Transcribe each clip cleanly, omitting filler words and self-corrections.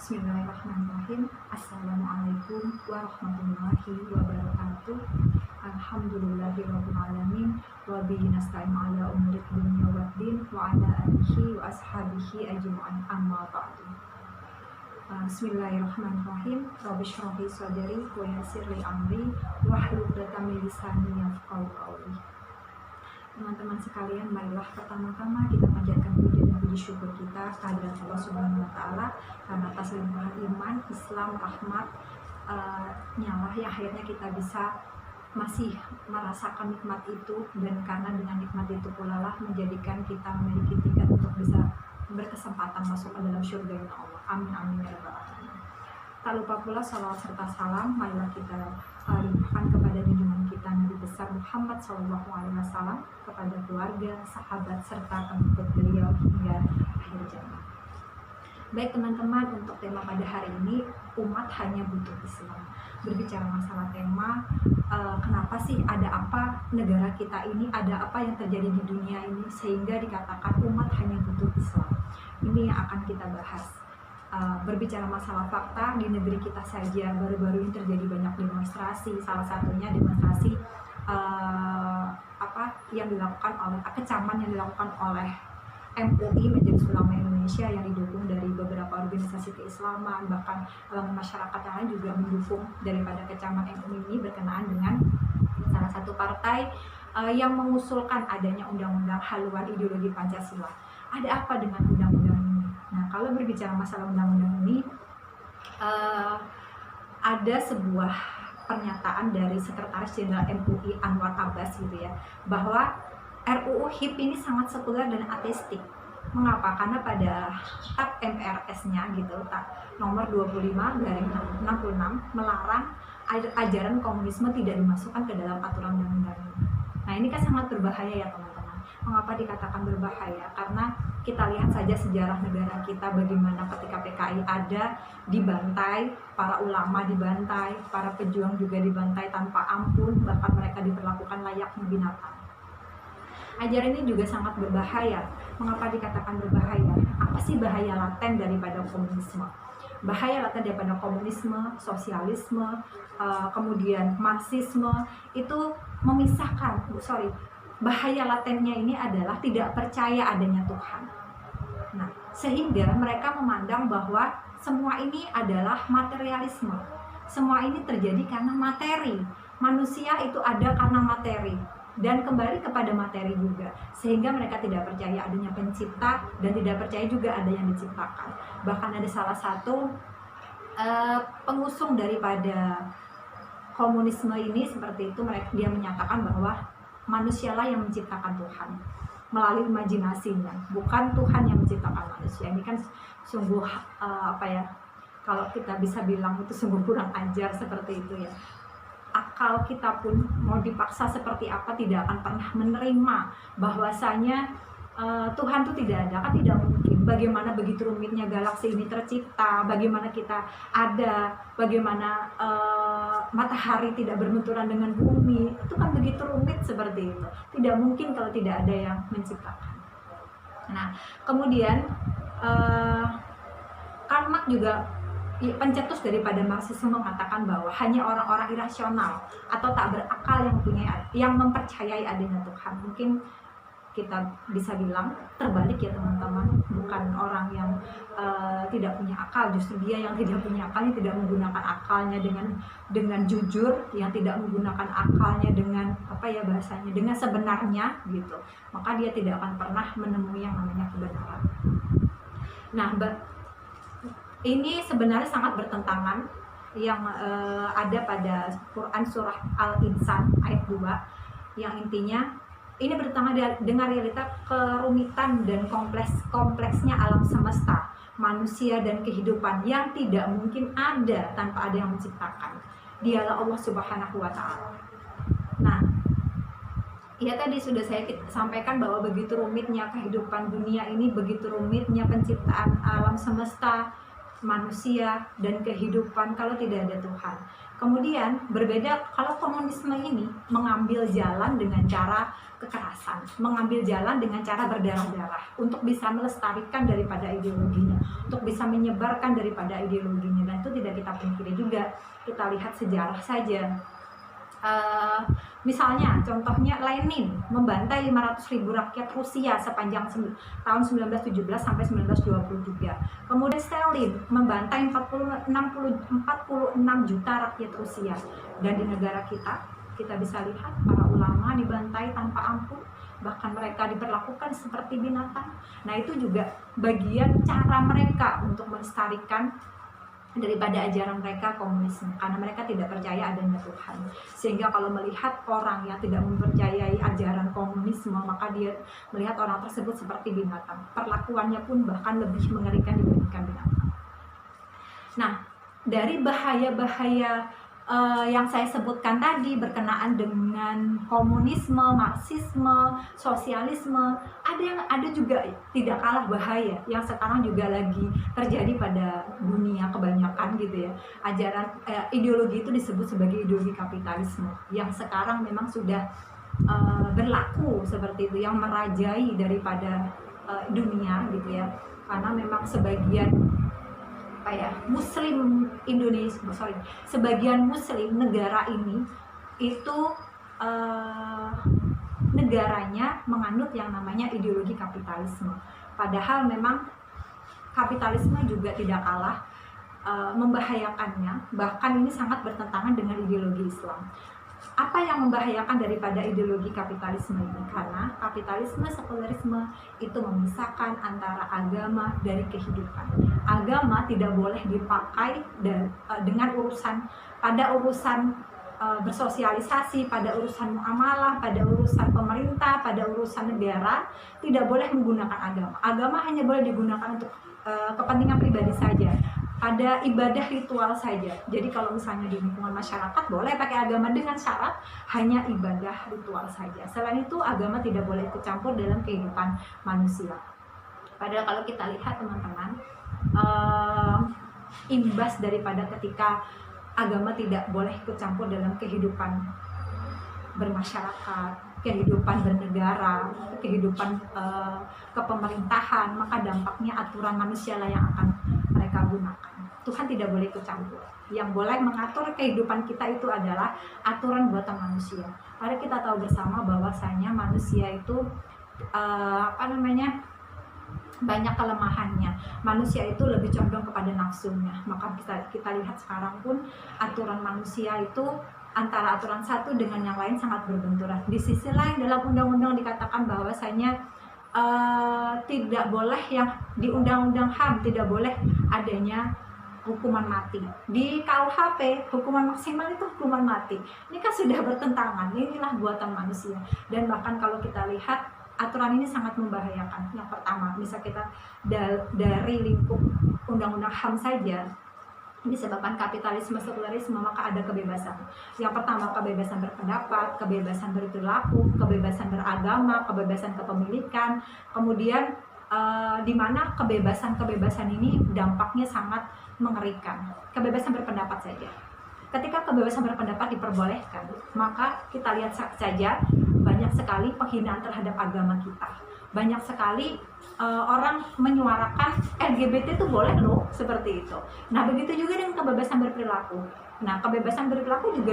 Bismillahirrahmanirrahim. Assalamualaikum warahmatullahi wabarakatuh. Alhamdulillahirabbil alamin wa bihi nasta'in ala umuri dunya waddin wa ala alihi wa ashabihi ajma'in amma ba'du. Bismillahirrahmanirrahim. Rabbi shrah li sadri wa yassir li amri wahlul 'uqdatam min lisani yafqahu qawli. Teman-teman sekalian, marilah pertama-tama kita panjatkan puji dan puji syukur kita kehadirat Allah Subhanahu wa taala karena atas limpahan iman, Islam, rahmat nyalah yang akhirnya kita bisa masih merasakan nikmat itu, dan karena dengan nikmat itu pula lah menjadikan kita memiliki tiket untuk bisa berkesempatan masuk ke dalam surga Allah. Amin amin ya rabbal alamin. Tak lupa pula salawat serta salam marilah kita limpahkan kepada junjungan kita Nabi besar Muhammad SAW, kepada keluarga, sahabat serta pengikut beliau hingga akhir zaman. Baik teman-teman, untuk tema pada hari ini, umat hanya butuh Islam. Berbicara masalah tema, kenapa sih, ada apa negara kita ini, ada apa yang terjadi di dunia ini sehingga dikatakan umat hanya butuh Islam. Ini yang akan kita bahas. Berbicara masalah fakta, di negeri kita saja baru-baru ini terjadi banyak demonstrasi. Salah satunya demonstrasi yang dilakukan oleh kecaman yang dilakukan oleh MUI, Majelis Ulama Indonesia, yang didukung dari beberapa organisasi keislaman, bahkan masyarakat yang lain juga mendukung daripada kecaman MUI ini berkenaan dengan salah satu partai yang mengusulkan adanya undang-undang haluan ideologi Pancasila. Ada apa dengan undang-undang ini? Nah, kalau berbicara masalah undang-undang ini, ada sebuah pernyataan dari Sekretaris Jenderal MUI Anwar Abbas gitu ya, bahwa RUU HIP ini sangat sekuler dan ateistik. Mengapa? Karena pada tab MRS-nya gitu, tab nomor 25/66 melarang ajaran komunisme tidak dimasukkan ke dalam aturan undang-undang ini. Nah, ini kan sangat berbahaya ya teman-teman. Mengapa dikatakan berbahaya? Karena kita lihat saja sejarah negara kita, bagaimana ketika PKI ada, dibantai, para ulama dibantai, para pejuang juga dibantai tanpa ampun, bahkan mereka diperlakukan layaknya binatang. Ajaran ini juga sangat berbahaya. Mengapa dikatakan berbahaya? Apa sih bahaya laten daripada komunisme? Bahaya laten daripada komunisme, sosialisme, kemudian marxisme, itu memisahkan, bahaya latennya ini adalah tidak percaya adanya Tuhan. Nah, sehingga mereka memandang bahwa semua ini adalah materialisme. Semua ini terjadi karena materi. Manusia itu ada karena materi dan kembali kepada materi juga. Sehingga mereka tidak percaya adanya pencipta dan tidak percaya juga ada yang diciptakan. Bahkan ada salah satu pengusung daripada komunisme ini seperti itu, dia menyatakan bahwa manusialah yang menciptakan Tuhan melalui imajinasinya, bukan Tuhan yang menciptakan manusia. Ini kan sungguh kalau kita bisa bilang itu sungguh kurang ajar seperti itu ya. Akal kita pun mau dipaksa seperti apa tidak akan pernah menerima bahwasanya Tuhan itu tidak ada, kan tidak mungkin. Bagaimana begitu rumitnya galaksi ini tercipta, bagaimana kita ada, bagaimana matahari tidak berbenturan dengan bumi, itu kan begitu rumit seperti itu. Tidak mungkin kalau tidak ada yang menciptakan. Nah, kemudian Karl Marx juga pencetus daripada Marxisme mengatakan bahwa hanya orang-orang irasional atau tak berakal yang mempercayai adanya Tuhan. Mungkin kita bisa bilang terbalik ya teman-teman, bukan orang yang tidak punya akal, justru dia yang tidak punya akal, yang tidak menggunakan akalnya dengan jujur, yang tidak menggunakan akalnya dengan bahasanya dengan sebenarnya gitu, maka dia tidak akan pernah menemui yang namanya kebenaran. Nah, ini sebenarnya sangat bertentangan yang ada pada Quran surah Al-Insan ayat 2, yang intinya ini bertentangan dengan realita kerumitan dan kompleksnya alam semesta, manusia dan kehidupan yang tidak mungkin ada tanpa ada yang menciptakan. Dialah Allah Subhanahu wa taala. Nah, ya tadi sudah saya sampaikan bahwa begitu rumitnya kehidupan dunia ini, begitu rumitnya penciptaan alam semesta, manusia dan kehidupan kalau tidak ada Tuhan. Kemudian berbeda kalau komunisme ini mengambil jalan dengan cara kekerasan, mengambil jalan dengan cara berdarah-darah untuk bisa melestarikan daripada ideologinya, untuk bisa menyebarkan daripada ideologinya, dan itu tidak kita pungkiri juga. Kita lihat sejarah saja. Misalnya contohnya Lenin membantai 500.000 rakyat Rusia sepanjang tahun 1917 sampai 1923. Kemudian Stalin membantai 46 juta rakyat Rusia. Dan di negara kita bisa lihat para ulama dibantai tanpa ampun, bahkan mereka diperlakukan seperti binatang. Nah, itu juga bagian cara mereka untuk melestarikan daripada ajaran mereka komunisme, karena mereka tidak percaya adanya Tuhan. Sehingga kalau melihat orang yang tidak mempercayai ajaran komunisme, maka dia melihat orang tersebut seperti binatang. Perlakuannya pun bahkan lebih mengerikan dibandingkan binatang. Nah, dari bahaya-bahaya yang saya sebutkan tadi berkenaan dengan komunisme, marxisme, sosialisme, ada juga tidak kalah bahaya yang sekarang juga lagi terjadi pada dunia kebanyakan gitu ya. Ajaran ideologi itu disebut sebagai ideologi kapitalisme yang sekarang memang sudah berlaku seperti itu, yang merajai daripada dunia gitu ya. Karena memang sebagian Muslim Indonesia, sebagian Muslim negara ini itu negaranya menganut yang namanya ideologi kapitalisme. Padahal memang kapitalisme juga tidak kalah membahayakannya, bahkan ini sangat bertentangan dengan ideologi Islam. Apa yang membahayakan daripada ideologi kapitalisme ini? Karena kapitalisme, sekularisme itu memisahkan antara agama dari kehidupan. Agama tidak boleh dipakai dengan urusan bersosialisasi, pada urusan muamalah, pada urusan pemerintah, pada urusan negara, tidak boleh menggunakan agama. Agama hanya boleh digunakan untuk kepentingan pribadi saja, pada ibadah ritual saja. Jadi kalau misalnya di lingkungan masyarakat boleh pakai agama dengan syarat hanya ibadah ritual saja. Selain itu agama tidak boleh ikut campur dalam kehidupan manusia. Padahal kalau kita lihat teman-teman, imbas daripada ketika agama tidak boleh ikut campur dalam kehidupan bermasyarakat, kehidupan bernegara, kehidupan kepemerintahan, maka dampaknya aturan manusia lah yang akan mereka gunakan. Tuhan tidak boleh ikut campur. Yang boleh mengatur kehidupan kita itu adalah aturan buatan manusia. Karena kita tahu bersama bahwasanya manusia itu banyak kelemahannya. Manusia itu lebih condong kepada nafsunya. Maka kita lihat sekarang pun aturan manusia itu antara aturan satu dengan yang lain sangat berbenturan. Di sisi lain dalam undang-undang dikatakan bahwasanya tidak boleh, yang di undang-undang HAM tidak boleh adanya hukuman mati. Di KUHP hukuman maksimal itu hukuman mati. Ini kan sudah bertentangan. Inilah buatan manusia. Dan bahkan kalau kita lihat aturan ini sangat membahayakan. Yang pertama, bisa kita dari lingkup undang-undang HAM saja, disebabkan kapitalisme, sekularisme, maka ada kebebasan. Yang pertama, kebebasan berpendapat, kebebasan berperilaku, kebebasan beragama, kebebasan kepemilikan. Kemudian di mana kebebasan ini dampaknya sangat mengerikan. Kebebasan berpendapat saja. Ketika kebebasan berpendapat diperbolehkan, maka kita lihat saja banyak sekali penghinaan terhadap agama kita. Banyak sekali orang menyuarakan LGBT itu boleh loh, seperti itu. Nah, begitu juga dengan kebebasan berperilaku. Nah, kebebasan berperilaku juga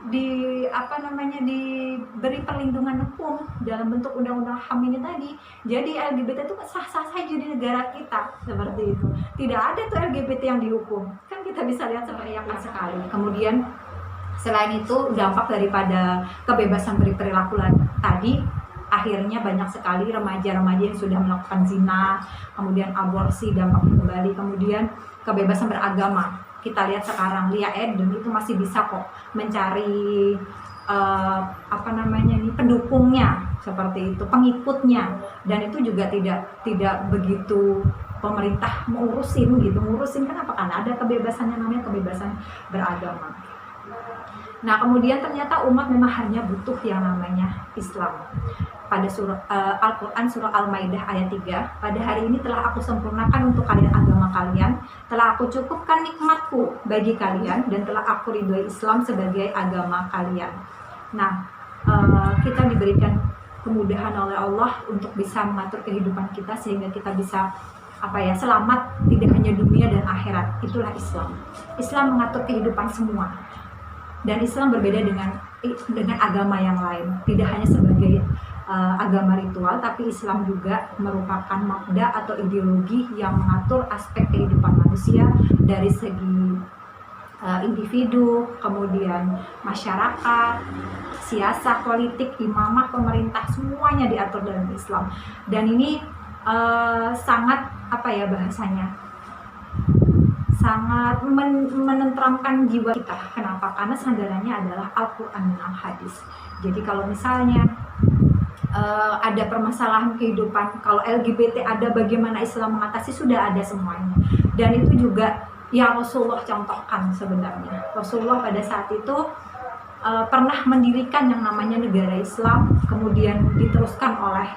diberi perlindungan hukum dalam bentuk undang-undang HAM ini tadi. Jadi LGBT itu sah-sah saja di negara kita, seperti itu. Tidak ada tuh LGBT yang dihukum. Kan kita bisa lihat seperti yang sekali. Kemudian selain itu dampak daripada kebebasan berperilaku tadi, akhirnya banyak sekali remaja-remaja yang sudah melakukan zina, kemudian aborsi, dampak kembali, kemudian kebebasan beragama. Kita lihat sekarang Lia Eden itu masih bisa kok mencari pendukungnya, seperti itu, pengikutnya, dan itu juga tidak begitu pemerintah ngurusin kenapa? Karena ada kebebasan yang namanya kebebasan beragama. Nah, kemudian ternyata umat memang hanya butuh yang namanya Islam. Pada surah Al-Quran surah Al-Maidah ayat 3, pada hari ini telah aku sempurnakan untuk kalian agama kalian, telah aku cukupkan nikmatku bagi kalian, dan telah aku ridhoi Islam sebagai agama kalian. Nah, kita diberikan kemudahan oleh Allah untuk bisa mengatur kehidupan kita sehingga kita bisa selamat tidak hanya dunia dan akhirat. Itulah Islam. Islam mengatur kehidupan semua. Dan Islam berbeda dengan agama yang lain. Tidak hanya sebagai agama ritual, tapi Islam juga merupakan makna atau ideologi yang mengatur aspek kehidupan manusia dari segi individu, kemudian masyarakat, siasat, politik, imamah, pemerintah, semuanya diatur dalam Islam. Dan ini sangat sangat menenteramkan jiwa kita. Kenapa? Karena sandarannya adalah Al-Quran dan Al-Hadis. Jadi kalau misalnya ada permasalahan kehidupan, kalau LGBT ada, bagaimana Islam mengatasi, sudah ada semuanya. Dan itu juga yang Rasulullah contohkan sebenarnya. Rasulullah pada saat itu pernah mendirikan yang namanya negara Islam, kemudian diteruskan oleh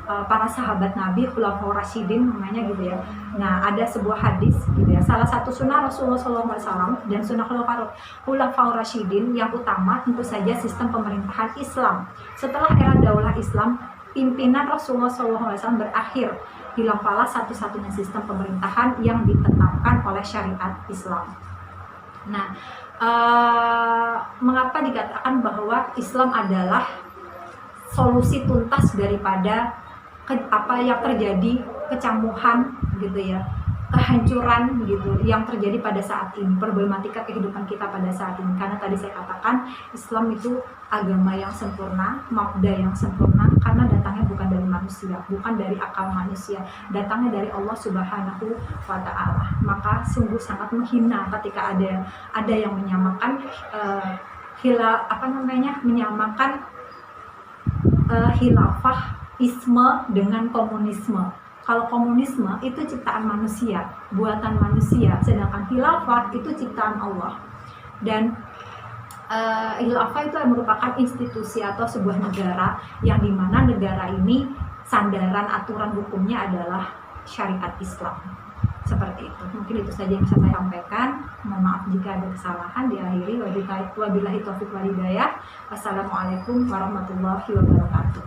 para sahabat Nabi, Khulafaur Rasyidin namanya gitu ya. Nah, ada sebuah hadis gitu ya. Salah satu sunnah Rasulullah SAW dan sunnah Khulafaur Rasyidin yang utama tentu saja sistem pemerintahan Islam. Setelah era Daulah Islam, pimpinan Rasulullah SAW berakhir. Hilafalah satu-satunya sistem pemerintahan yang ditetapkan oleh syariat Islam. Nah, mengapa dikatakan bahwa Islam adalah solusi tuntas daripada yang terjadi, kecambuhan gitu ya, kehancuran gitu yang terjadi pada saat ini, problematika kehidupan kita pada saat ini. Karena tadi saya katakan Islam itu agama yang sempurna, makna yang sempurna, karena datangnya bukan dari manusia, bukan dari akal manusia, datangnya dari Allah Subhanahu wa Ta'ala. Maka sungguh sangat menghina ketika ada yang menyamakan khilafah isme dengan komunisme. Kalau komunisme itu ciptaan manusia, buatan manusia, sedangkan khilafah itu ciptaan Allah. Dan khilafah itu merupakan institusi atau sebuah negara yang dimana negara ini sandaran aturan hukumnya adalah syariat Islam. Seperti itu. Mungkin itu saja yang bisa saya sampaikan. Mohon maaf jika ada kesalahan. Diakhiri wabillahi taufiq wal hidayah. Wassalamualaikum warahmatullahi wabarakatuh.